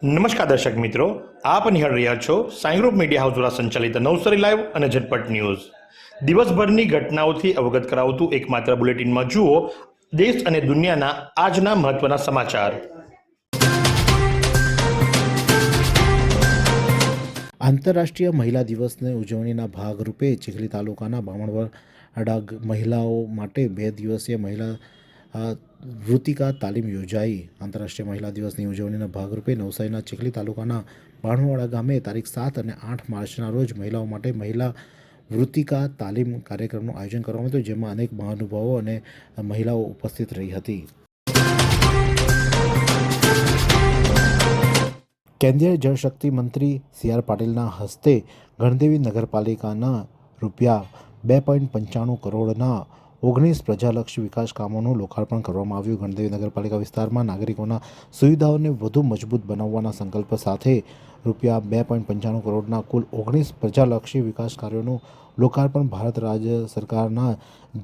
નમસ્કાર દર્શક મિત્રો, આપ નિહાળ રહ્યા છો સાઈ ગ્રુપ મીડિયા હાઉસ દ્વારા સંચાલિત નવસારી લાઈવ અને ઝટપટ ન્યૂઝ. દિવસભરની ઘટનાઓથી અવગત કરાવતું એકમાત્ર બુલેટિનમાં જુઓ દેશ અને દુનિયાના આજના મહત્વના સમાચાર. આંતરરાષ્ટ્રીય મહિલા દિવસની ઉજવણીના ભાગરૂપે ચીખલી તાલુકાના બામણવાડા મહિલાઓ માટે 2 દિવસીય મહિલા વૃત્તિકા તાલીમ યોજાઈ. આંતરરાષ્ટ્રીય મહિલા દિવસની ઉજવણીના ભાગરૂપે નવસારીના ચીખલી તાલુકાના બામણવાડા ગામે તારીખ 7 અને 8 માર્ચના રોજ મહિલાઓ માટે મહિલા વૃત્તિકા તાલીમ કાર્યક્રમનું આયોજન કરવામાં આવ્યું, જેમાં અનેક મહાનુભાવો અને મહિલાઓ ઉપસ્થિત રહી હતી. કેન્દ્રીય જળશક્તિ મંત્રી સી.આર. પાટીલના હસ્તે ગણદેવી નગરપાલિકાના ₹2.95 કરોડના 19 પ્રજાલક્ષી વિકાસ કામોનું લોકાર્પણ કરવામાં આવ્યું. ગણદેવી નગરપાલિકા વિસ્તારમાં નાગરિકોના સુવિધાઓને વધુ મજબૂત બનાવવાના સંકલ્પ સાથે ₹2.95 કરોડના કુલ 19 પ્રજાલક્ષી વિકાસ કાર્યોનું લોકાર્પણ ભારત રાજ્ય સરકારના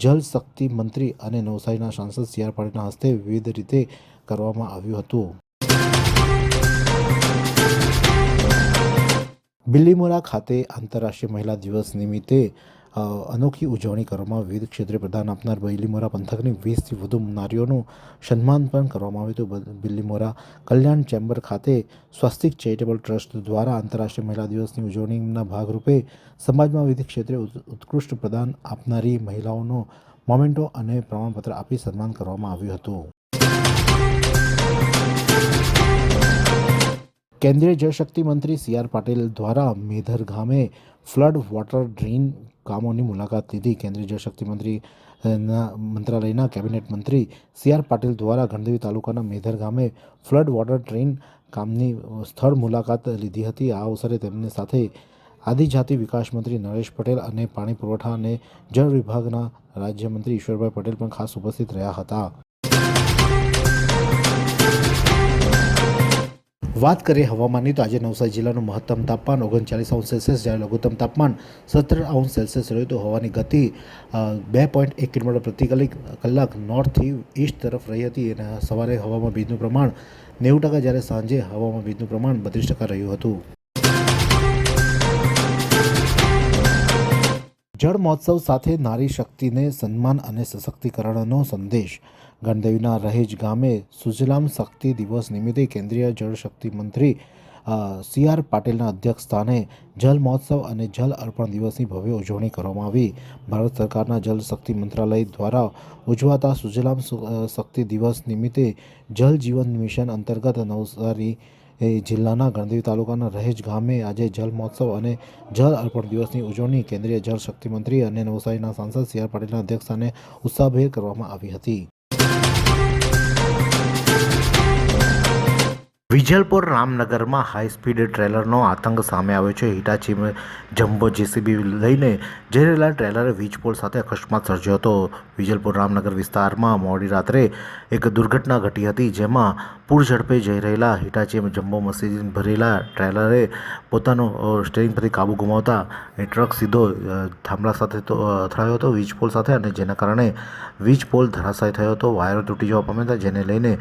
જલશક્તિ મંત્રી અને નવસારીના સાંસદ સી.આર. પાટીલના હસ્તે વિવિધ રીતે કરવામાં આવ્યું હતું. બિલીમોરા ખાતે આંતરરાષ્ટ્રીય મહિલા દિવસ નિમિત્તે અનોખી ઉજવણી કરવામાં વિવિધ ક્ષેત્રે પ્રદાન આપનાર બિલીમોરા પંથકની 20થી વધુ નારીઓનું સન્માન પણ કરવામાં આવ્યું હતું. બિલીમોરા કલ્યાણ ચેમ્બર ખાતે સ્વસ્તિક ચેરિટેબલ ટ્રસ્ટ દ્વારા આંતરરાષ્ટ્રીય મહિલા દિવસની ઉજવણીના ભાગરૂપે સમાજમાં વિવિધ ક્ષેત્રે ઉત્કૃષ્ટ પ્રદાન આપનારી મહિલાઓનો મોમેન્ટો અને પ્રમાણપત્ર આપી સન્માન કરવામાં આવ્યું હતું. કેન્દ્રીય જળશક્તિ મંત્રી સી.આર. પાટીલ દ્વારા મેધર ગામે ફ્લડ વોટર ડ્રેઇન કામોની મુલાકાત લીધી. કેન્દ્રીય જળશક્તિ મંત્રાલયના કેબિનેટ મંત્રી સી.આર. પાટીલ દ્વારા ગણદેવી તાલુકાના મેધર ગામે ફ્લડ વોટર ડ્રેઇન કામની સ્થળ મુલાકાત લીધી હતી. આ અવસરે તેમની સાથે આદિજાતિ વિકાસ મંત્રી નરેશ પટેલ અને પાણી પુરવઠા અને જળ વિભાગના રાજ્યમંત્રી ઈશ્વરભાઈ પટેલ પણ ખાસ ઉપસ્થિત રહ્યા હતા. વાત કરીએ હવામાનની, તો આજે નવસારી જિલ્લાનું મહત્તમ તાપમાન 39°C જ્યારે લઘુત્તમ તાપમાન 17°C રહ્યું. તો હવાની ગતિ 2.1 કિલોમીટર પ્રતિ કલાક નોર્થથી ઈસ્ટ તરફ રહી હતી અને સવારે હવામાં ભેજનું પ્રમાણ 90% જ્યારે સાંજે હવામાં ભેજનું પ્રમાણ 32% રહ્યું હતું. જળ મહોત્સવ સાથે નારી શક્તિને સન્માન અને સશક્તિકરણનો સંદેશ. ગણદેવીના રહેજ ગામે સુજલામ શક્તિ દિવસ નિમિત્તે કેન્દ્રીય જળશક્તિ મંત્રી સી.આર. પાટીલના અધ્યક્ષસ્થાને જલ મહોત્સવ અને જલ અર્પણ દિવસની ભવ્ય ઉજવણી કરવામાં આવી. ભારત સરકારના જલ શક્તિ મંત્રાલય દ્વારા ઉજવાતા સુજલામ શક્તિ દિવસ નિમિત્તે જલ જીવન મિશન અંતર્ગત નવસારી જિલ્લાના ગણદેવી તાલુકાના રહેજ ગામે આજે જલ મહોત્સવ અને જલ અર્પણ દિવસની ઉજવણી કેન્દ્રીય જળ શક્તિ મંત્રી અને નવસારીના સાંસદ સી.આર. પાટીલના અધ્યક્ષસ્થાને ઉત્સાહભેર કરવામાં આવી હતી. વિજલપુર રામનગરમાં હાઈસ્પીડ ટ્રેલરનો આતંક સામે આવ્યો છે. હિટાચી જમ્બો જેસીબી લઈને જઈ રહેલા ટ્રેલરે વીજ પોલ સાથે અકસ્માત સર્જ્યો હતો. વિજલપુર રામનગર વિસ્તારમાં મોડી રાત્રે એક દુર્ઘટના ઘટી હતી, જેમાં પૂર ઝડપે જઈ રહેલા હિટાચી જમ્બો મશીન ભરેલા ટ્રેલરે પોતાનો સ્ટીયરિંગ પરથી કાબુ ગુમાવતા એ ટ્રક સીધો થાંભલા સાથે અથડાયો હતો વીજ પોલ સાથે, અને જેના કારણે વીજ પોલ ધરાશાયી થયો હતો. વાયરો તૂટી જવા પામ્યા હતા, જેને લઈને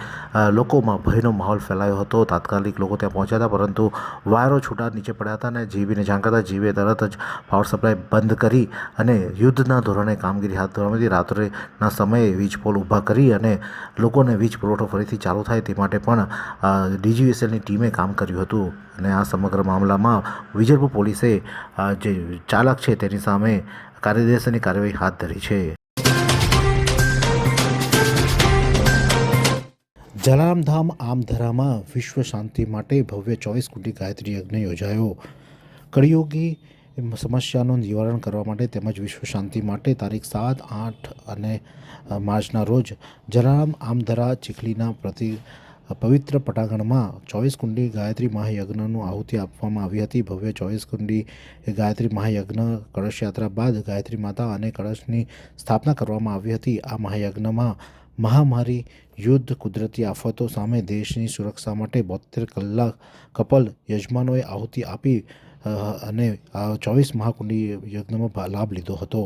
લોકોમાં ભયનો માહોલ ફેલાયો હતો. તાત્કાલિક લોકો ત્યાં પહોંચ્યા હતા, પરંતુ વાયરો છૂટા નીચે પડ્યા હતા અને જીબીને જાણ કરતાં જીબીએ તરત જ પાવર સપ્લાય બંધ કરી અને યુદ્ધના ધોરણે કામગીરી હાથ ધરવામાં આવી. રાત્રેના સમયે વીજ પોલ ઊભા કરી અને લોકોને વીજ પુરવઠો ફરીથી ચાલુ થાય તે માટે પણ ડીજીવીએસએલની ટીમે કામ કર્યું હતું. અને આ સમગ્ર મામલામાં વિજલપુર પોલીસે જે ચાલક છે તેની સામે કાયદેસરની કાર્યવાહી હાથ ધરી છે. જલારામધામ આમધરામાં વિશ્વ શાંતિ માટે ભવ્ય 24 કુટી ગાયત્રી યજ્ઞ યોજાયો. કળિયુગી સમસ્યાનું નિવારણ કરવા માટે તેમજ વિશ્વ શાંતિ માટે તારીખ 7, 8 અને માર્ચના રોજ જલારામ આમધરા ચીખલીના પવિત્ર પટાંગણમાં 24 કુંડી ગાયત્રી મહાયજ્ઞનું આહુતિ આપવામાં આવી હતી. ભવ્ય 24 કુંડી ગાયત્રી મહાયજ્ઞ કળશયાત્રા બાદ ગાયત્રી માતા અને કળશની સ્થાપના કરવામાં આવી હતી. આ મહાયજ્ઞમાં મહામારી, યુદ્ધ, કુદરતી આફતો સામે દેશની સુરક્ષા માટે 72 કપલ યજમાનોએ આહુતિ આપી અને આ 24 મહાકુંડી યજ્ઞમાં લાભ લીધો હતો.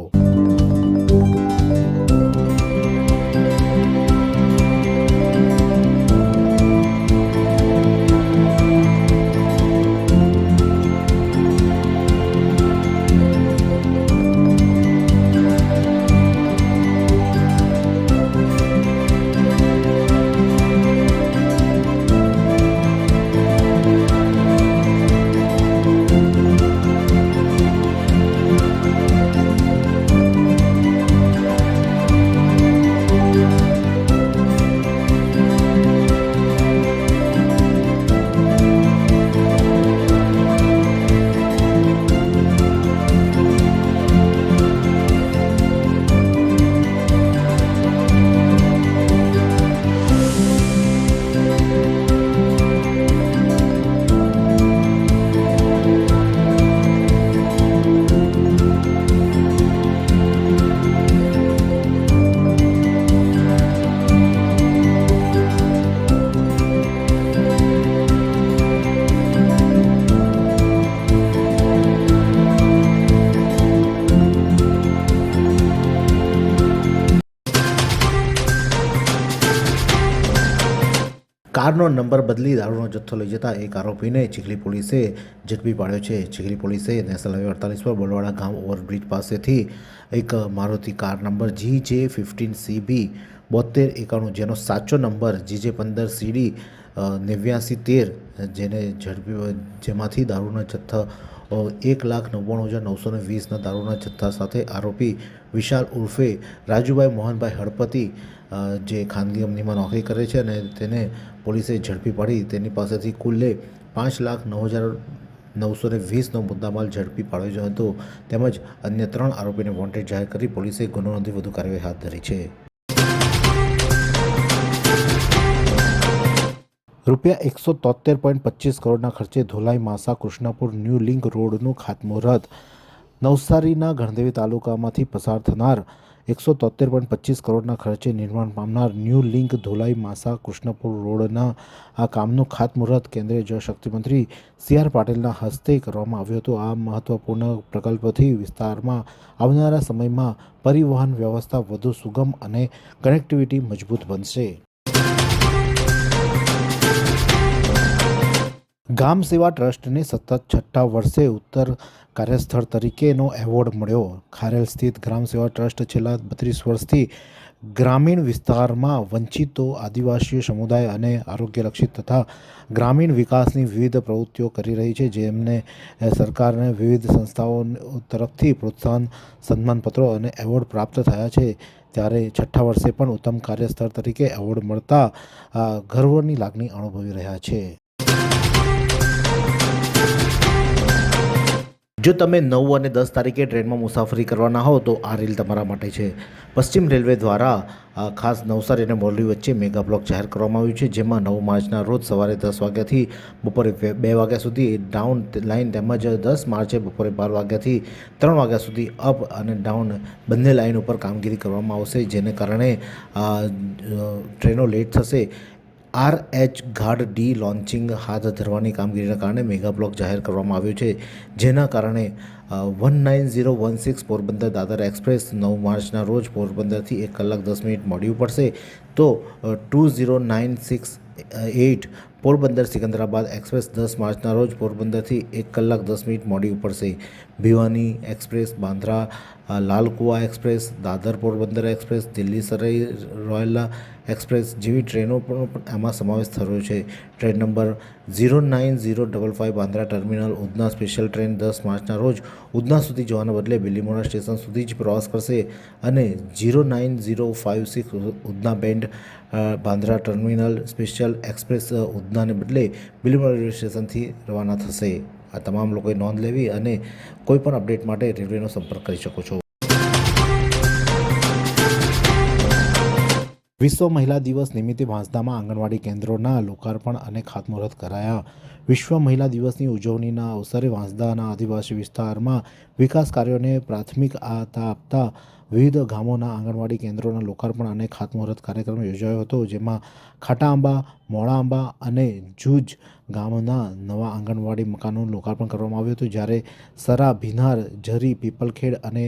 કારનો નંબર બદલી દારૂનો જથ્થો લઈ જતા એક આરોપીને ચીખલી પોલીસે ઝડપી પાડ્યો છે. ચીખલી પોલીસે નેશનલ હાઈવે 48 પર બલવાડા ગામ ઓવરબ્રિજ પાસેથી એક મારુતિ કાર નંબર GJ15CB 7291 જેનો સાચો નંબર GJ15CD 8913 જેને ઝડપી જેમાંથી દારૂના જથ્થા 1,99,920ના દારૂના જથ્થા સાથે આરોપી વિશાલ ઉર્ફે રાજુભાઈ મોહનભાઈ હળપતિ જે ખાનગી કંપનીમાં નોકરી કરે છે અને તેને પોલીસે ઝડપી પાડી તેની પાસેથી કુલ્લે 5,09,920નો મુદ્દામાલ ઝડપી પાડ્યો હતો તેમજ અન્ય 3 આરોપીને વોન્ટેડ જાહેર કરી પોલીસે ગુનો નોંધી વધુ કાર્યવાહી હાથ ધરી છે. રૂપિયા 173.25 કરોડના ખર્ચે ધોલાઈ માસા કૃષ્ણપુર ન્યૂ લિંક રોડનું ખાતમુહૂર્ત. નવસારીના ગણદેવી તાલુકામાંથી પસાર થનાર 173.25 કરોડના ખર્ચે નિર્માણ પામનાર ન્યૂ લિંક ધોલાઈ માસા કૃષ્ણપુર રોડના આ કામનું ખાતમુહૂર્ત કેન્દ્રીય જળશક્તિ મંત્રી CR પાટીલના હસ્તે કરવામાં આવ્યું હતું. આ મહત્વપૂર્ણ પ્રકલ્પથી વિસ્તારમાં આવનારા સમયમાં પરિવહન વ્યવસ્થા વધુ સુગમ અને કનેક્ટિવિટી મજબૂત બનશે. ગામ સેવા ટ્રસ્ટને સતત 6ઠ્ઠા વર્ષે ઉત્તર કાર્યસ્થળ તરીકેનો એવોર્ડ મળ્યો. ખારેલ સ્થિત ગ્રામ સેવા ટ્રસ્ટ છેલ્લા 32 વર્ષથી ગ્રામીણ વિસ્તારમાં વંચિતો, આદિવાસી સમુદાય અને આરોગ્યલક્ષી તથા ગ્રામીણ વિકાસની વિવિધ પ્રવૃત્તિઓ કરી રહી છે, જેમને સરકારને વિવિધ સંસ્થાઓ તરફથી પ્રોત્સાહન, સન્માનપત્રો અને એવોર્ડ પ્રાપ્ત થયા છે. ત્યારે 6ઠ્ઠા વર્ષે પણ ઉત્તમ કાર્યસ્થળ તરીકે એવોર્ડ મળતા ગર્વની લાગણી અનુભવી રહ્યા છે. જો તમે 9 અને 10 તારીખે ટ્રેનમાં મુસાફરી કરવાના હો તો આ રીલ તમારા માટે છે. પશ્ચિમ રેલવે દ્વારા ખાસ નવસારી અને મોરબી વચ્ચે મેગા બ્લોક જાહેર કરવામાં આવ્યું છે, જેમાં 9 માર્ચના રોજ સવારે 10 વાગ્યાથી બપોરે 2 વાગ્યા સુધી ડાઉન લાઇન તેમજ 10 માર્ચે બપોરે 12 વાગ્યાથી 3 વાગ્યા સુધી અપ અને ડાઉન બંને લાઇન ઉપર કામગીરી કરવામાં આવશે, જેને કારણે ટ્રેનો લેટ થશે. RH ઘાટ ડી લોન્ચિંગ હાથ ધરવાની કામગીરીના કારણે મેગા બ્લોક જાહેર કરવામાં આવ્યું છે, જેના કારણે 19016 પોરબંદર દાદર એક્સપ્રેસ 9 માર્ચના રોજ પોરબંદરથી 1 કલાક 10 મિનિટ મોડ્યું પડશે, તો 20968 પોરબંદર સિકંદરાબાદ એક્સપ્રેસ 10 માર્ચના રોજ પોરબંદરથી 1 કલાક 10 મિનિટ મોડ્યું પડશે. ભિવાની એક્સપ્રેસ, બાંદ્રા લાલકુવા એક્સપ્રેસ, દાદર પોરબંદર એક્સપ્રેસ, દિલ્હી સરાઈ રોયલા એક્સપ્રેસ જેવી ટ્રેનો પણ આમાં સમાવેશ થયો છે. Train number 09055 Bandra terminal Udhna special train 10 માર્ચના રોજ ઉધના સુધી જવાના બદલે બિલીમોરા સ્ટેશન સુધી જ પ્રવાસ કરશે અને 09056 ઉધના બેન્ડ બાંદ્રા ટર્મિનલ સ્પેશિયલ એક્સપ્રેસ ઉધનાને બદલે બિલીમોરા રેલવે સ્ટેશનથી રવાના થશે. આ તમામ લોકોએ નોંધ લેવી અને કોઈ પણ અપડેટ માટે રેલવેનો સંપર્ક કરી શકો છો. વિશ્વ મહિલા દિવસ નિમિત્તે વાંસદામાં આંગણવાડી કેન્દ્રોના લોકાર્પણ અને ખાતમુહૂર્ત કરાયા. વિશ્વ મહિલા દિવસની ઉજવણીના અવસરે વાંસદાના આદિવાસી વિસ્તારમાં વિકાસ કાર્યોને પ્રાથમિકતા આપતા વિવિધ ગામોના આંગણવાડી કેન્દ્રોના લોકાર્પણ અને ખાતમુહૂર્ત કાર્યક્રમ યોજાયો હતો, જેમાં ખાટાઆંબા, મોડાઆંબા અને જૂજ ગામના નવા આંગણવાડી મકાનોનું લોકાર્પણ કરવામાં આવ્યું હતું, જ્યારે સરા, ભીનાર, ઝરી, પીપલખેડ અને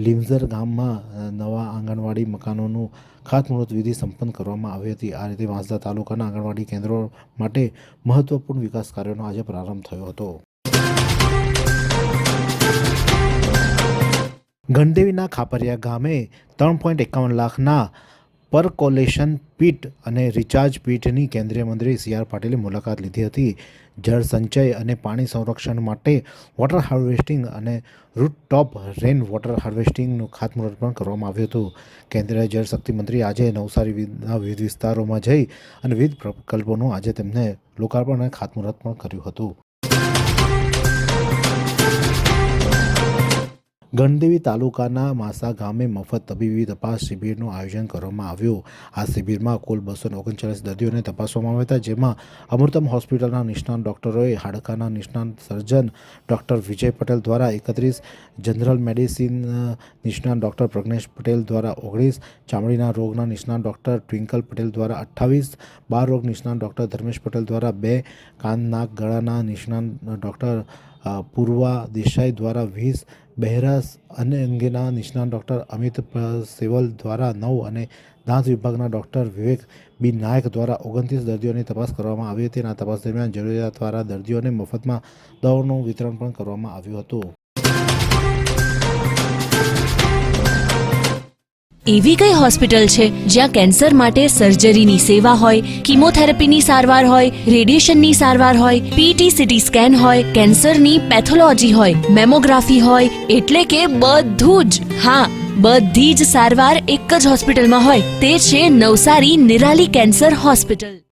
લીમઝર ગામમાં નવા આંગણવાડી મકાનોનું ખાતમુહૂર્ત વિધિ સંપન્ન કરવામાં આવી હતી. આ રીતે વાંસદા તાલુકાના આંગણવાડી કેન્દ્રો માટે મહત્વપૂર્ણ વિકાસ કાર્યોનો આજે પ્રારંભ થયો હતો. ગણદેવીના ખાપરિયા ગામે 3.51 લાખના પરકોલેશન પીટ અને રિચાર્જ પીટની કેન્દ્રીય મંત્રી CR પાટીલે મુલાકાત લીધી હતી. જળ સંચય અને પાણી સંરક્ષણ માટે વોટર હાર્વેસ્ટિંગ અને રૂટટોપ રેન વોટર હાર્વેસ્ટિંગનું ખાતમુહૂર્ત પણ કરવામાં આવ્યું હતું. કેન્દ્રીય જળશક્તિ મંત્રી આજે નવસારીના વિવિધ વિસ્તારોમાં જઈ અને વિવિધ પ્રકલ્પોનું આજે તેમને લોકાર્પણ અને ખાતમુહૂર્ત પણ કર્યું હતું. ગણદેવી તાલુકાના માસા ગામે મફત તબીબી તપાસ શિબિરનું આયોજન કરવામાં આવ્યું. આ શિબિરમાં કુલ 239 દર્દીઓને તપાસવામાં આવ્યા હતા, જેમાં અમૃતમ હોસ્પિટલના નિષ્ણાત ડૉક્ટરોએ, હાડકાના નિષ્ણાત સર્જન ડૉક્ટર વિજય પટેલ દ્વારા 31, જનરલ મેડિસિન નિષ્ણાત ડૉક્ટર પ્રજ્ઞેશ પટેલ દ્વારા 19, ચામડીના રોગના નિષ્ણાત ડૉક્ટર ટ્વિંકલ પટેલ દ્વારા 28, બાળ રોગ નિષ્ણાત ડૉક્ટર ધર્મેશ પટેલ દ્વારા 2, કાન નાક ગળાના નિષ્ણાત ડૉક્ટર પૂર્વા દેસાઈ દ્વારા 20, બહેરાશ અને અંગેના નિષ્ણાત ડૉક્ટર અમિત સેવલ દ્વારા 9 અને દાંત વિભાગના ડૉક્ટર વિવેક બી નાયક દ્વારા 29 દર્દીઓની તપાસ કરવામાં આવી હતી અને આ તપાસ દરમિયાન જરૂરિયાતવાળા દર્દીઓને મફતમાં દવાઓનું વિતરણ પણ કરવામાં આવ્યું હતું. એવી કઈ હોસ્પિટલ છે જ્યાં કેન્સર માટે સર્જરીની સેવા હોય, કિમોથેરાપીની સારવાર હોય, રેડિયેશનની સારવાર હોય, પીટી સીટી સ્કેન હોય, કેન્સરની પેથોલોજી હોય, મેમોગ્રાફી હોય, એટલે કે બધું જ. હા, બધી જ સારવાર એક જ હોસ્પિટલમાં હોય. તે છે નવસારી નિરાલી કેન્સર હોસ્પિટલ.